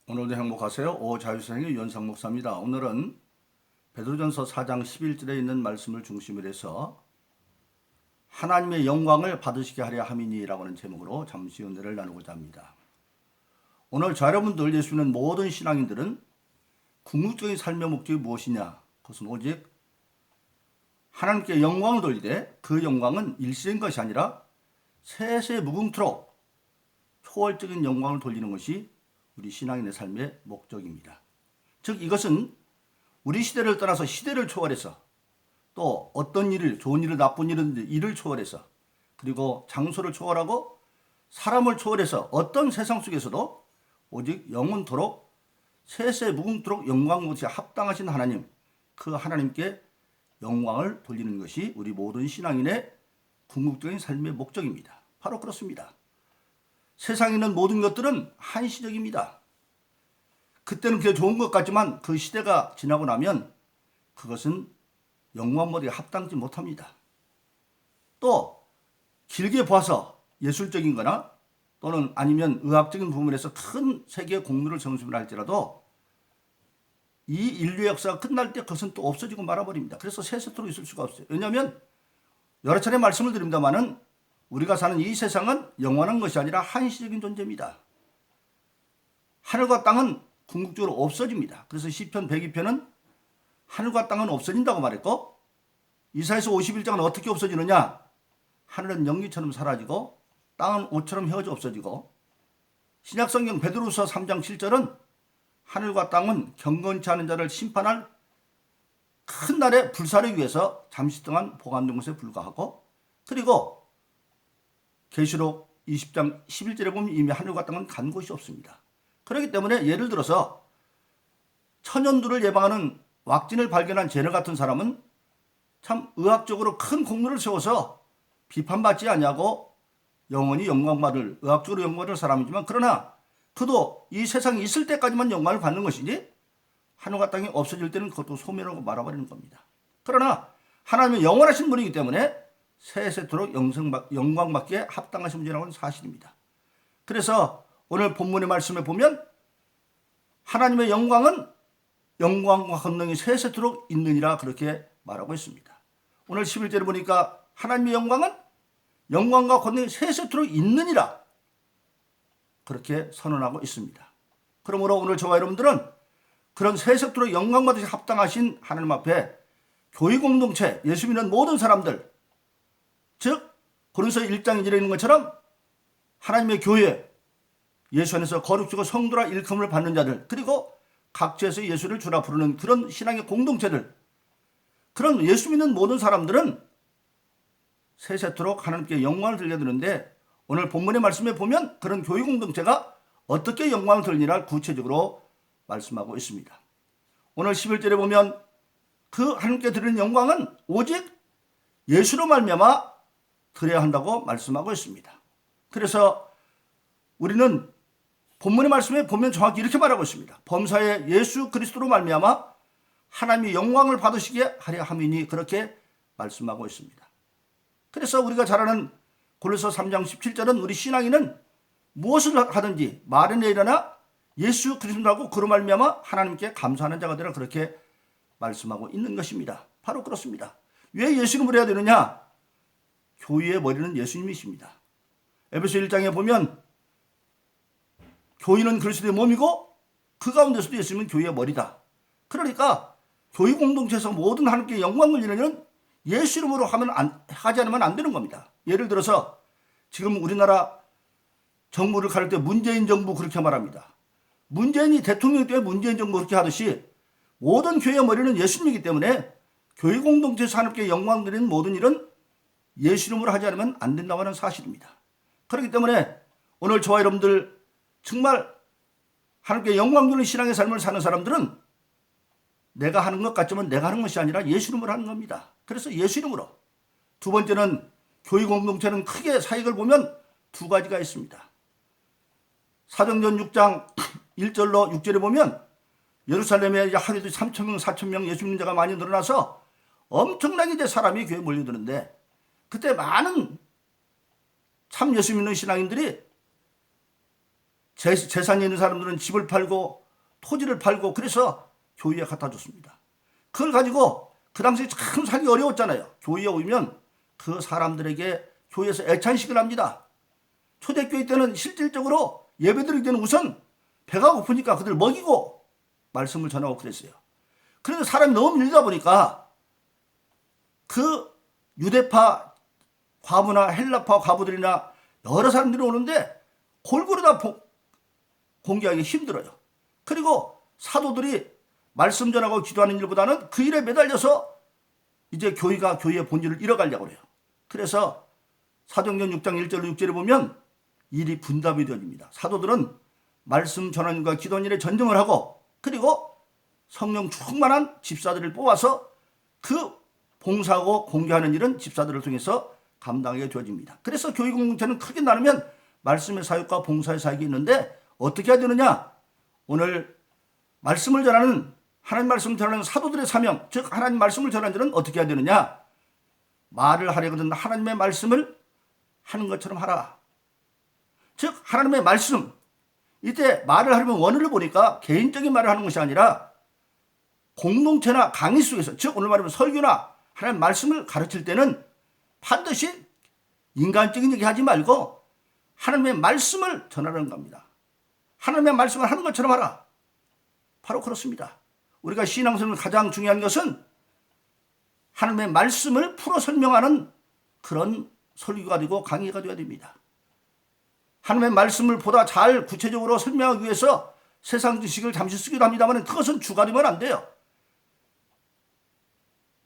오늘도 행복하세요. 오자유생의 유현상 목사입니다. 오늘은 베드로전서 4장 11절에 있는 말씀을 중심으로 해서 하나님의 영광을 받으시게 하려 함이니라고 하는 제목으로 잠시 은혜를 나누고자 합니다. 오늘 저 여러분들 예수는 모든 신앙인들은 궁극적인 삶의 목적이 무엇이냐? 그것은 오직 하나님께 영광을 돌리되 그 영광은 일시적인 것이 아니라 세세 무궁토록 초월적인 영광을 돌리는 것이 우리 신앙인의 삶의 목적입니다. 즉 이것은 우리 시대를 떠나서 시대를 초월해서 또 어떤 일을 좋은 일을 나쁜 일을 초월해서 그리고 장소를 초월하고 사람을 초월해서 어떤 세상 속에서도 오직 영원토록 세세 무궁토록 영광 것이 합당하신 하나님, 그 하나님께 영광을 돌리는 것이 우리 모든 신앙인의 궁극적인 삶의 목적입니다. 바로 그렇습니다. 세상에 있는 모든 것들은 한시적입니다. 그때는 그게 좋은 것 같지만 그 시대가 지나고 나면 그것은 영광 모델에 합당치 못합니다. 또 길게 봐서 예술적인 거나 또는 아니면 의학적인 부분에서 큰 세계의 공로를 성취를 할지라도 이 인류의 역사가 끝날 때 그것은 또 없어지고 말아버립니다. 그래서 세세토록 있을 수가 없어요. 왜냐하면 여러 차례 말씀을 드립니다마는 우리가 사는 이 세상은 영원한 것이 아니라 한시적인 존재입니다. 하늘과 땅은 궁극적으로 없어집니다. 그래서 시편 102편은 하늘과 땅은 없어진다고 말했고 이사야서 51장은 어떻게 없어지느냐? 하늘은 연기처럼 사라지고 땅은 옷처럼 헤어져 없어지고 신약성경 베드로후서 3장 7절은 하늘과 땅은 경건치 않은 자를 심판할 큰 날의 불사르기 위해서 잠시 동안 보관된 것에 불과하고 그리고 계시록 20장 11절에 보면 이미 하늘과 땅은 간 곳이 없습니다. 그렇기 때문에 예를 들어서 천연두를 예방하는 왁진을 발견한 제너 같은 사람은 참 의학적으로 큰 공로를 세워서 비판받지 않냐고 영원히 영광받을 의학적으로 영광받을 사람이지만 그러나 그도 이 세상에 있을 때까지만 영광을 받는 것이지 하늘과 땅이 없어질 때는 그것도 소멸하고 말아버리는 겁니다. 그러나 하나님은 영원하신 분이기 때문에 세세토록 영광받기에 합당하신 분이라는 사실입니다. 그래서 오늘 본문의 말씀에 보면 하나님의 영광은 영광과 권능이 세세토록 있느니라 그렇게 말하고 있습니다. 오늘 11절에 보니까 하나님의 영광은 영광과 권능이 세세토록 있느니라 그렇게 선언하고 있습니다. 그러므로 오늘 저와 여러분들은 그런 세세토록 영광받으시 합당하신 하나님 앞에 교회 공동체, 예수 믿는 모든 사람들, 즉 고린도서 1장 1절에 있는 것처럼 하나님의 교회, 예수 안에서 거룩지고 성도라 일컬음을 받는 자들, 그리고 각지에서 예수를 주라 부르는 그런 신앙의 공동체들, 그런 예수 믿는 모든 사람들은 세세토록 하나님께 영광을 돌려드리는데 오늘 본문의 말씀에 보면 그런 교회 공동체가 어떻게 영광을 돌리느냐 구체적으로 말씀하고 있습니다. 오늘 11절에 보면 그 하나님께 드리는 영광은 오직 예수로 말미암아 드려야 한다고 말씀하고 있습니다. 그래서 우리는 본문의 말씀에 보면 정확히 이렇게 말하고 있습니다. 범사에 예수 그리스도로 말미암아 하나님이 영광을 받으시게 하려 함이니 그렇게 말씀하고 있습니다. 그래서 우리가 잘 아는 고린도서 3장 17절은 우리 신앙인은 무엇을 하든지 말은 일어나 예수 그리스도라고 그로 말미암아 하나님께 감사하는 자가 되라 그렇게 말씀하고 있는 것입니다. 바로 그렇습니다. 왜 예수 이름을 해야 되느냐? 교회의 머리는 예수님이십니다. 에베소 1장에 보면 교회는 그리스도의 몸이고 그 가운데서도 예수님은 교회의 머리다. 그러니까 교회 공동체에서 모든 하나님께 영광 돌리는 일은 예수 이름으로 하지 않으면 안 되는 겁니다. 예를 들어서 지금 우리나라 정부를 가릴 때 문재인 정부 그렇게 말합니다. 문재인이 대통령 때 문재인 정부 그렇게 하듯이 모든 교회의 머리는 예수님이기 때문에 교회 공동체에서 하나님께 영광 드리는 모든 일은 예수 이름으로 하지 않으면 안 된다고 하는 사실입니다. 그렇기 때문에 오늘 저와 여러분들 정말 하나님께 영광 돌리는 신앙의 삶을 사는 사람들은 내가 하는 것 같지만 내가 하는 것이 아니라 예수 이름으로 하는 겁니다. 그래서 예수 이름으로. 두 번째는 교회 공동체는 크게 사역을 보면 두 가지가 있습니다. 사도행전 6장 1절로 6절에 보면 예루살렘에 하루에도 3,000명, 4,000명 예수 믿는 자가 많이 늘어나서 엄청나게 이제 사람이 교회에 몰려드는데 그때 많은 참 예수 믿는 신앙인들이 재산이 있는 사람들은 집을 팔고 토지를 팔고 그래서 교회에 갖다 줬습니다. 그걸 가지고 그 당시에 참 살기 어려웠잖아요. 교회에 오면 그 사람들에게 교회에서 애찬식을 합니다. 초대교회 때는 실질적으로 예배드리기 때는 우선 배가 고프니까 그들 먹이고 말씀을 전하고 그랬어요. 그런데 사람이 너무 밀리다 보니까 그 유대파 과부나 헬라파 과부들이나 여러 사람들이 오는데 골고루 다 공개하기 힘들어요. 그리고 사도들이 말씀 전하고 기도하는 일보다는 그 일에 매달려서 이제 교회가 교회의 본질을 잃어가려고 해요. 그래서 사도행전 6장 1절 6절에 보면 일이 분담이 되어집니다. 사도들은 말씀 전하는 일과 기도하는 일에 전쟁을 하고 그리고 성령 충만한 집사들을 뽑아서 그 봉사하고 공개하는 일은 집사들을 통해서 감당하게 되어집니다. 그래서 교회 공동체는 크게 나누면 말씀의 사역과 봉사의 사역이 있는데 어떻게 해야 되느냐? 오늘 말씀을 전하는 하나님 말씀을 전하는 사도들의 사명, 즉 하나님 말씀을 전하는 자는 어떻게 해야 되느냐? 말을 하려거든 하나님의 말씀을 하는 것처럼 하라. 즉 하나님의 말씀, 이때 말을 하려면 원어를 보니까 개인적인 말을 하는 것이 아니라 공동체나 강의 속에서, 즉 오늘 말하면 설교나 하나님 말씀을 가르칠 때는 반드시 인간적인 얘기 하지 말고 하나님의 말씀을 전하는 겁니다. 하나님의 말씀을 하는 것처럼 하라. 바로 그렇습니다. 우리가 신앙생활 가장 중요한 것은 하나님의 말씀을 풀어 설명하는 그런 설교가 되고 강의가 되어야 됩니다. 하나님의 말씀을 보다 잘 구체적으로 설명하기 위해서 세상 지식을 잠시 쓰기도 합니다만 그것은 주가 되면 안 돼요.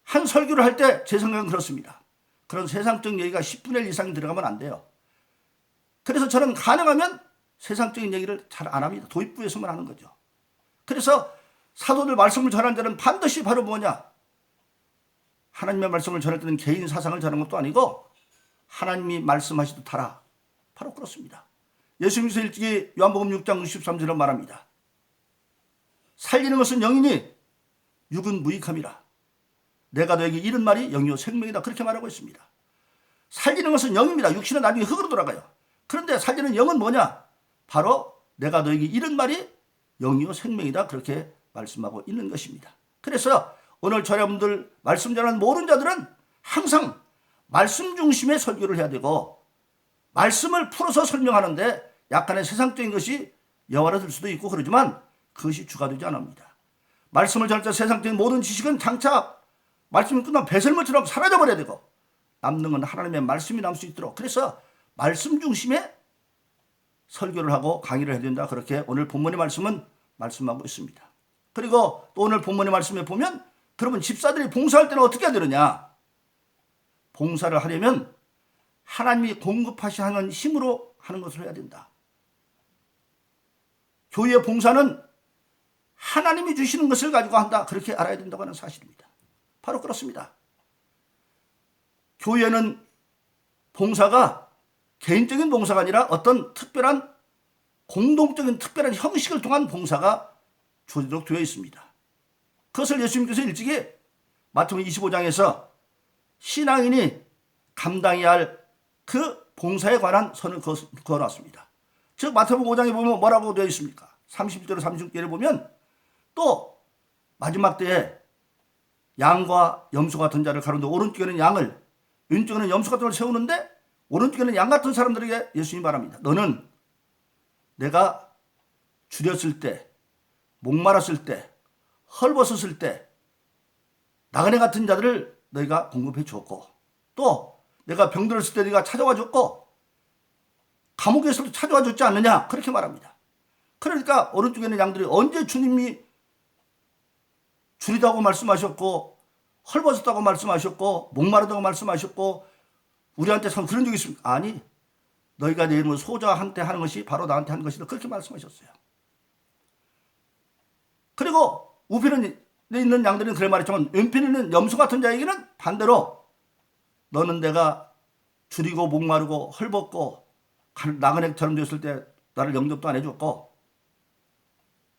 한 설교를 할 때 제 생각은 그렇습니다. 그런 세상적인 얘기가 10분의 1 이상이 들어가면 안 돼요. 그래서 저는 가능하면 세상적인 얘기를 잘 안 합니다. 도입부에서만 하는 거죠. 그래서 사도들 말씀을 전하는 자는 반드시 바로 뭐냐? 하나님의 말씀을 전할 때는 개인 사상을 전하는 것도 아니고 하나님이 말씀하시듯 하라. 바로 그렇습니다. 예수님께서 일찍이 요한복음 6장 63절에 말합니다. 살리는 것은 영이니 육은 무익함이라. 내가 너에게 이른 말이 영이요 생명이다. 그렇게 말하고 있습니다. 살리는 것은 영입니다. 육신은 나중에 흙으로 돌아가요. 그런데 살리는 영은 뭐냐? 바로 내가 너에게 이른 말이 영이요 생명이다. 그렇게 말씀하고 있는 것입니다. 그래서 오늘 저여러분들 말씀 전하는 모든 자들은 항상 말씀 중심의 설교를 해야 되고 말씀을 풀어서 설명하는데 약간의 세상적인 것이 여와라 들 수도 있고 그러지만 그것이 주가 되지 않습니다. 말씀을 전할 때 세상적인 모든 지식은 장차 말씀이 끝나면 배설물처럼 사라져버려야 되고 남는 건 하나님의 말씀이 남을 수 있도록 그래서 말씀 중심의 설교를 하고 강의를 해야 된다. 그렇게 오늘 본문의 말씀은 말씀하고 있습니다. 그리고 또 오늘 본문의 말씀에 보면 그러면 집사들이 봉사할 때는 어떻게 해야 되느냐? 봉사를 하려면 하나님이 공급하시는 힘으로 하는 것을 해야 된다. 교회의 봉사는 하나님이 주시는 것을 가지고 한다. 그렇게 알아야 된다고 하는 사실입니다. 바로 그렇습니다. 교회는 봉사가 개인적인 봉사가 아니라 어떤 특별한 공동적인 특별한 형식을 통한 봉사가 주어지도록 되어 있습니다. 그것을 예수님께서 일찍이 마태복음 25장에서 신앙인이 감당해야 할 그 봉사에 관한 선을 그어놨습니다. 즉 마태복음 5장에 보면 뭐라고 되어 있습니까? 31절로 36절에 보면 또 마지막 때에 양과 염소 같은 자를 가운데 오른쪽에는 양을 왼쪽에는 염소 같은 걸 세우는데 오른쪽에는 양 같은 사람들에게 예수님이 말합니다. 너는 내가 줄였을 때 목마랐을 때 헐벗었을 때 나그네 같은 자들을 너희가 공급해 주었고 또 내가 병들었을 때 네가 찾아와 줬고 감옥에서도 찾아와 줬지 않느냐 그렇게 말합니다. 그러니까 오른쪽에 있는 양들이 언제 주님이 줄이다고 말씀하셨고 헐벗었다고 말씀하셨고 목마르다고 말씀하셨고 우리한테 참 그런 적이 있습니까? 아니 너희가 내 이름으로 소자한테 하는 것이 바로 나한테 하는 것이다 그렇게 말씀하셨어요. 그리고 우편에 있는 양들은 그래 말했지만 왼편에 있는 염소 같은 자에게는 반대로 너는 내가 줄이고 목마르고 헐벗고 나그네처럼 됐을 때 나를 영접도 안 해줬고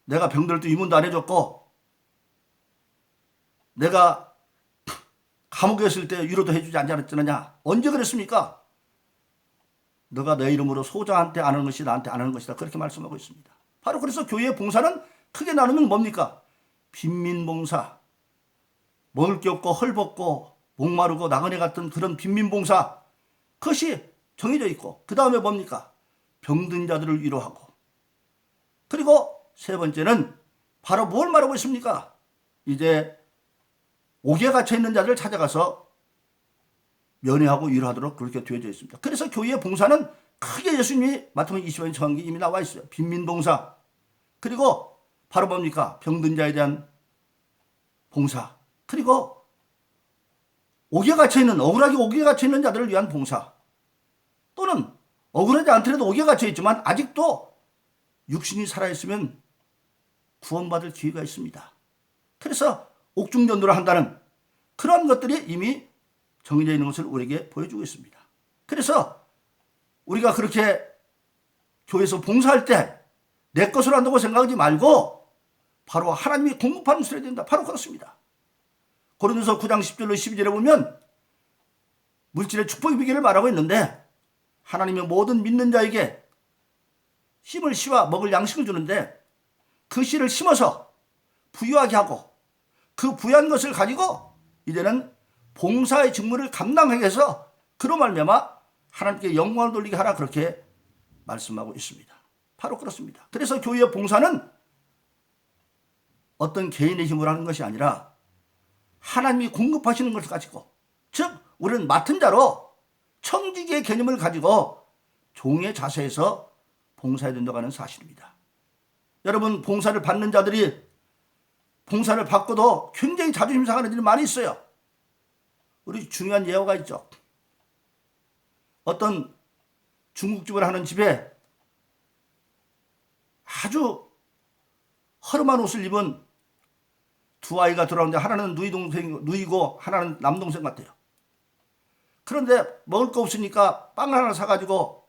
내가 병들 때 위문도 안 해줬고 내가 감옥에 있을 때 위로도 해주지 않지 않았느냐. 언제 그랬습니까? 너가 내 이름으로 소자한테 안 하는 것이 나한테 안 하는 것이다. 그렇게 말씀하고 있습니다. 바로 그래서 교회의 봉사는 크게 나누면 뭡니까? 빈민봉사, 먹을 게 없고 헐벗고 목마르고 나그네 같은 그런 빈민봉사, 그것이 정해져 있고, 그 다음에 뭡니까? 병든 자들을 위로하고, 그리고 세 번째는 바로 뭘 말하고 있습니까? 이제 옥에 갇혀 있는 자들을 찾아가서 면회하고 위로하도록 그렇게 되어져 있습니다. 그래서 교회의 봉사는 크게 예수님이 마태복음 20장 정한 게 이미 나와 있어요. 빈민봉사, 그리고 바로 뭡니까? 병든 자에 대한 봉사, 그리고 옥에 갇혀 있는, 억울하게 옥에 갇혀 있는 자들을 위한 봉사, 또는 억울하지 않더라도 옥에 갇혀 있지만 아직도 육신이 살아있으면 구원받을 기회가 있습니다. 그래서 옥중전도를 한다는 그런 것들이 이미 정해져 있는 것을 우리에게 보여주고 있습니다. 그래서 우리가 그렇게 교회에서 봉사할 때 내 것으로 한다고 생각하지 말고 바로 하나님이 공급하는 것을 해야 된다. 바로 그렇습니다. 고린도서 9장 10절로 12절에 보면 물질의 축복의 비결을 말하고 있는데, 하나님의 모든 믿는 자에게 심을 씨와 먹을 양식을 주는데, 그 씨를 심어서 부유하게 하고 그 부유한 것을 가지고 이제는 봉사의 직무를 감당하게 해서 그로 말미암아 하나님께 영광을 돌리게 하라, 그렇게 말씀하고 있습니다. 바로 그렇습니다. 그래서 교회의 봉사는 어떤 개인의 힘으로 하는 것이 아니라 하나님이 공급하시는 것을 가지고, 즉 우리는 맡은 자로 청지기의 개념을 가지고 종의 자세에서 봉사해야 된다고 하는 사실입니다. 여러분, 봉사를 받는 자들이 봉사를 받고도 굉장히 자존심 상하는 일이 많이 있어요. 우리 중요한 예화가 있죠. 어떤 중국집을 하는 집에 아주 허름한 옷을 입은 두 아이가 들어오는데, 하나는 누이고 하나는 남동생 같아요. 그런데 먹을 거 없으니까 빵 하나 사가지고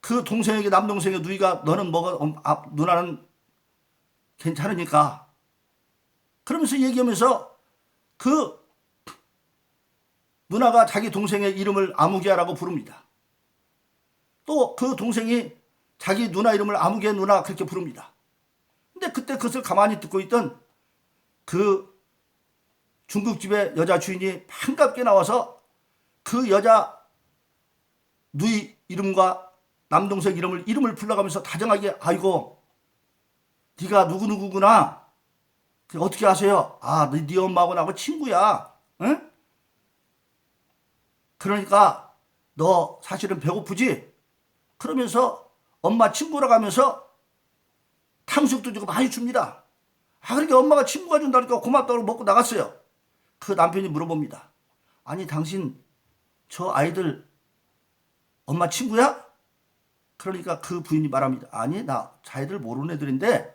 그 동생에게, 남동생의 누이가 너는 먹어, 누나는 괜찮으니까, 그러면서 얘기하면서 그 누나가 자기 동생의 이름을 아무개라고 부릅니다. 또 그 동생이 자기 누나 이름을 아무개 누나 그렇게 부릅니다. 근데 그때 그것을 가만히 듣고 있던 그 중국집의 여자 주인이 반갑게 나와서 그 여자 누이 이름과 남동생 이름을 불러가면서 다정하게, 아이고 네가 누구누구구나, 어떻게 아세요? 아, 네 엄마하고 나하고 친구야. 응? 그러니까 너 사실은 배고프지? 그러면서 엄마 친구라고 하면서 탕수육도 주고 많이 줍니다. 그러니까 엄마가 친구가 준다니까 고맙다고 먹고 나갔어요. 그 남편이 물어봅니다. 아니, 당신 저 아이들 엄마 친구야? 그러니까 그 부인이 말합니다. 아니, 나 자기들 모르는 애들인데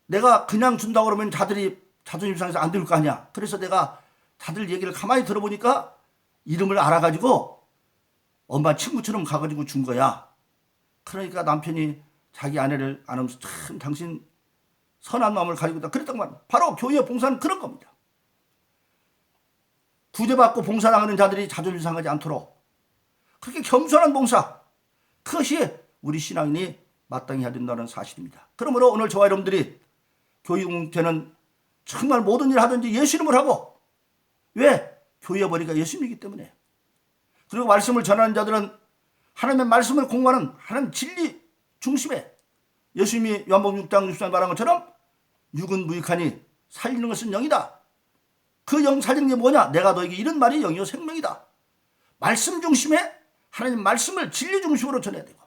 내가 그냥 준다고 그러면 자들이 자존심 상해서 안 될 거 아니야. 그래서 내가 자들 얘기를 가만히 들어보니까 이름을 알아가지고 엄마 친구처럼 가가지고 준 거야. 그러니까 남편이 자기 아내를 안으면서 참 당신 선한 마음을 가지고 있다, 그랬단 말이야. 바로 교회 봉사는 그런 겁니다. 구제받고 봉사당하는 자들이 자존심 상하지 않도록 그렇게 겸손한 봉사, 그것이 우리 신앙인이 마땅히 해야 된다는 사실입니다. 그러므로 오늘 저와 여러분들이 교회 공동체는 정말 모든 일을 하든지 예수 이름을 하고, 왜? 교회의 머리가 예수님이기 때문에. 그리고 말씀을 전하는 자들은 하나님의 말씀을 공부하는 하나님 진리 중심에, 예수님이 요한복음 6장 60절 말한 것처럼 육은 무익하니 살리는 것은 영이다. 그 영 살리는 게 뭐냐? 내가 너에게 이런 말이 영이요 생명이다. 말씀 중심에 하나님 말씀을 진리 중심으로 전해야 되고,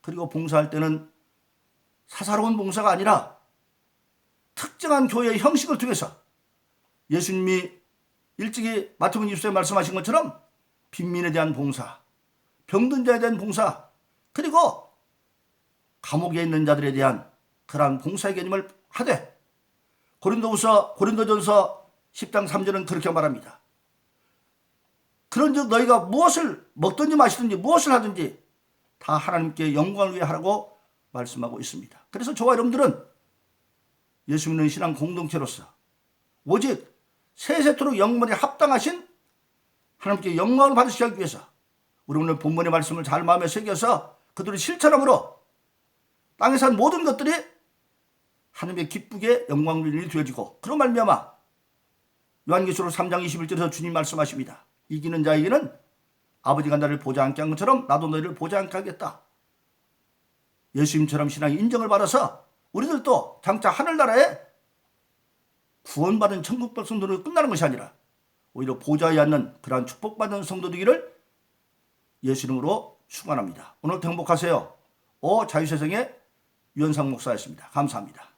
그리고 봉사할 때는 사사로운 봉사가 아니라 특정한 교회의 형식을 통해서 예수님이 일찍이 마태복음 20장에 말씀하신 것처럼 빈민에 대한 봉사, 병든 자에 대한 봉사, 그리고 감옥에 있는 자들에 대한 그러한 봉사의 개념을 하되, 고린도전서 10장 3절은 그렇게 말합니다. 그런즉 너희가 무엇을 먹든지 마시든지 무엇을 하든지 다 하나님께 영광을 위해 하라고 말씀하고 있습니다. 그래서 저와 여러분들은 예수 믿는 신앙 공동체로서 오직 세세토록 영원히 합당하신 하나님께 영광을 받으시기 하기 위해서 우리 오늘 본문의 말씀을 잘 마음에 새겨서 그들을 실천함으로 땅에 산 모든 것들이 하나님의 기쁘게 영광을 되어지고, 그런 말미암아 요한계시록 3장 21절에서 주님 말씀하십니다. 이기는 자에게는 아버지가 나를 보지 않게 한 것처럼 나도 너희를 보지 않게 하겠다. 예수님처럼 신앙의 인정을 받아서 우리들도 장차 하늘나라에 구원받은 천국 백성들로 끝나는 것이 아니라 오히려 보좌에 앉는 그러한 축복받은 성도 되기를 예수 이름으로 축원합니다. 오늘도 행복하세요. 자유세상의 유현상 목사였습니다. 감사합니다.